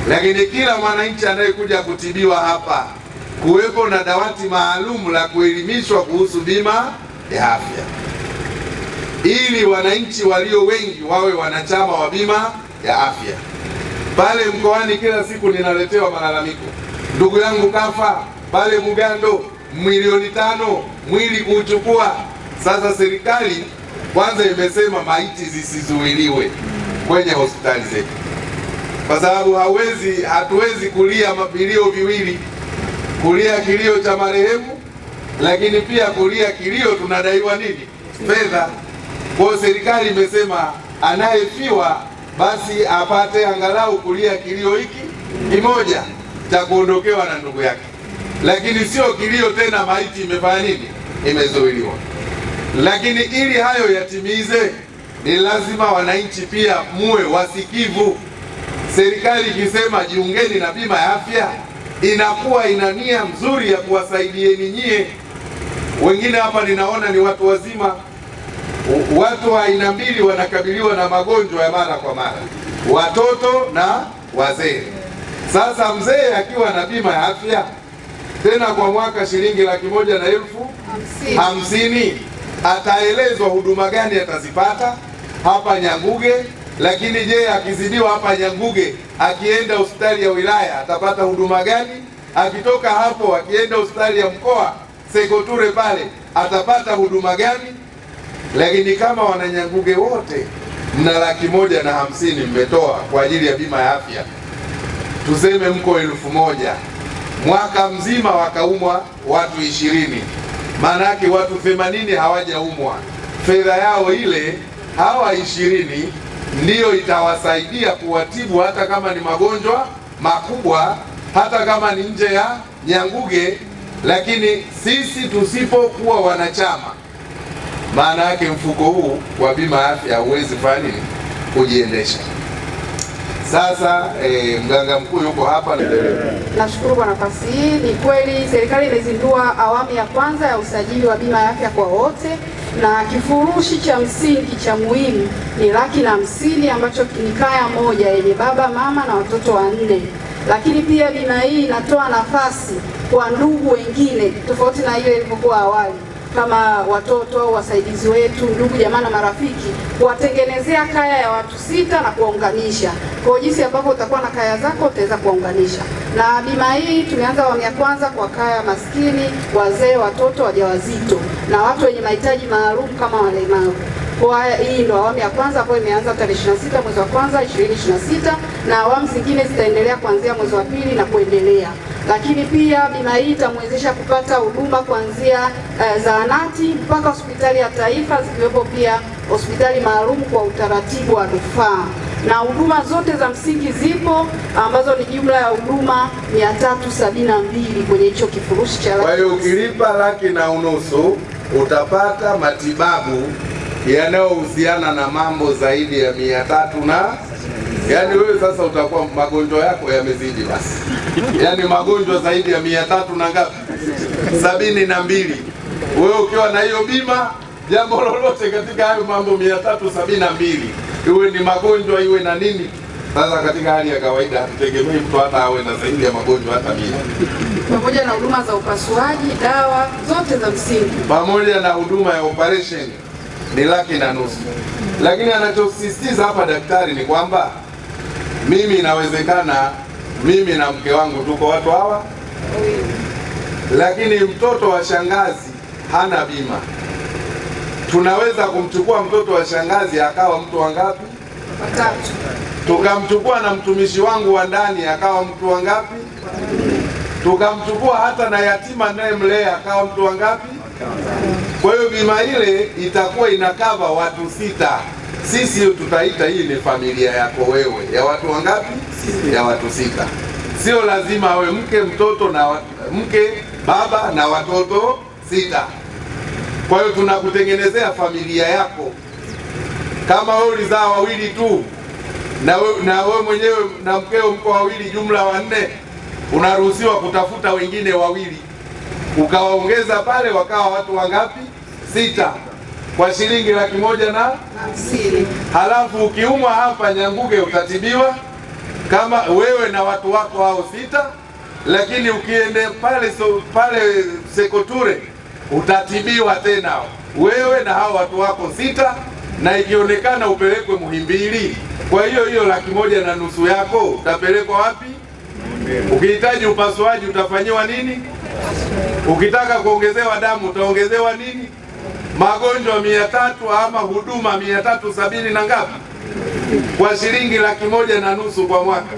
lakini kila mwananchi anayekuja kutibiwa hapa kuwepo na dawati maalum la kuelimishwa kuhusu bima ya afya, ili wananchi walio wengi wawe wanachama wa bima ya afya. Pale mkoani kila siku ninaletewa malalamiko, ndugu yangu kafa pale Bugando, $5,000,000 mwili kuuchukua. Sasa serikali kwanza imesema maiti zisizuiliwe kwenye hospitali zetu, kwa sababu hatuwezi kulia vilio viwili, kulia kilio cha marehemu, lakini pia kulia kilio tunadaiwa nini? Fedha. Kwa serikali imesema anayefiwa basi apate angalau kulia kilio hiki kimoja cha kuondokewa na ndugu yake, lakini sio kilio tena maiti imefanya nini? Imezuiliwa. Lakini ili hayo yatimize, ni lazima wananchi pia muwe wasikivu. Serikali ikisema jiungeni na bima ya afya, inakuwa ina nia nzuri ya kuwasaidieni nyie. Wengine hapa ninaona ni watu wazima, watu wa aina mbili wanakabiliwa na magonjwa ya mara kwa mara, watoto na wazee. Sasa mzee akiwa na bima ya afya tena kwa mwaka shilingi $150,000, ataelezwa huduma gani atazipata hapa Nyanguge. Lakini je, akizidiwa hapa Nyanguge, akienda hospitali ya wilaya atapata huduma gani? Akitoka hapo akienda hospitali ya mkoa Sekoture pale atapata huduma gani? Lakini kama wananyanguge wote mna $150,000 mmetoa kwa ajili ya bima ya afya, tuseme mko 1,000, mwaka mzima wakaumwa watu 20, maana yake watu 80 hawajaumwa. Fedha yao ile hawa 20 ndiyo itawasaidia kuwatibu, hata kama ni magonjwa makubwa, hata kama ni nje ya Nyanguge. Lakini sisi tusipokuwa wanachama, maana yake mfuko huu wa bima ya afya hauwezi fanya nini? Kujiendesha. Sasa mganga mkuu yuko hapa. Nashukuru kwa nafasi hii. Ni kweli serikali imezindua awamu ya kwanza ya usajili wa bima ya afya kwa wote, na kifurushi cha msingi cha muhimu ni $150,000 ambacho ni kaya moja yenye baba, mama na watoto 4. Lakini pia bima hii inatoa nafasi kwa ndugu wengine tofauti na ile ilivyokuwa awali, kama watoto au wasaidizi wetu, ndugu jamaa na marafiki, kuwatengenezea kaya ya watu 6 na kuwaunganisha. Kwa jinsi ambavyo utakuwa na kaya zako utaweza kuwaunganisha. Na bima hii tumeanza awamu ya kwanza kwa kaya maskini, wazee, watoto, wajawazito na watu wenye mahitaji maalum kama walemavu. Kwa hii ndio awamu ya kwanza ambayo imeanza tarehe 26 mwezi wa kwanza 2026, na awamu zingine zitaendelea kuanzia mwezi wa pili na kuendelea. Lakini pia bima hii itamwezesha kupata huduma kuanzia zahanati mpaka hospitali ya taifa, zikiwepo pia hospitali maalum kwa utaratibu wa rufaa, na huduma zote za msingi zipo, ambazo ni jumla ya huduma 372 kwenye hicho kifurushi cha. Kwa hiyo ukilipa $150,000 utapata matibabu yanayohusiana na mambo zaidi ya 300 na yaani wewe sasa utakuwa magonjwa yako yamezidi basi. Yaani magonjwa zaidi ya 300 na ngapi? 72. Wewe ukiwa na hiyo bima, jambo lolote katika hayo mambo 372, iwe ni magonjwa iwe na nini. Sasa katika hali ya kawaida hatutegemei mtu hata awe na zaidi ya magonjwa hata 100. Pamoja na huduma za upasuaji, dawa zote za msingi, pamoja na huduma ya operation ni $150,000. Lakini anachosisitiza hapa daktari ni kwamba mimi inawezekana mimi na mke wangu tuko watu hawa, lakini mtoto wa shangazi hana bima. Tunaweza kumchukua mtoto wa shangazi akawa mtu wangapi? 3. Tukamchukua na mtumishi wangu wa ndani akawa mtu wangapi? Tukamchukua hata na yatima naye mlea akawa mtu wangapi? Kwa hiyo bima ile itakuwa inakava watu 6. Sisi tutaita hii ni familia yako wewe, ya watu wangapi? Ya watu 6. Sio lazima awe mke, mtoto na mke, baba na watoto 6. Kwa hiyo tunakutengenezea familia yako. Kama wewe ulizaa wawili tu na wewe mwenyewe na mkeo mko wawili, jumla 4, unaruhusiwa kutafuta wengine 2 ukawaongeza pale wakawa watu wangapi? 6, kwa shilingi $150,000. Halafu ukiumwa hapa Nyanguge utatibiwa kama wewe na watu wako hao 6, lakini ukiende pale Sekoture utatibiwa tena wewe na hao watu wako 6, na ikionekana upelekwe Muhimbili. Kwa hiyo 1,500,000 yako utapelekwa wapi? Ukihitaji upasuaji utafanyiwa nini? Ukitaka kuongezewa damu utaongezewa nini? Magonjwa 300 ama huduma 370 na ngapi? Kwa shilingi 1,500,000 kwa mwaka.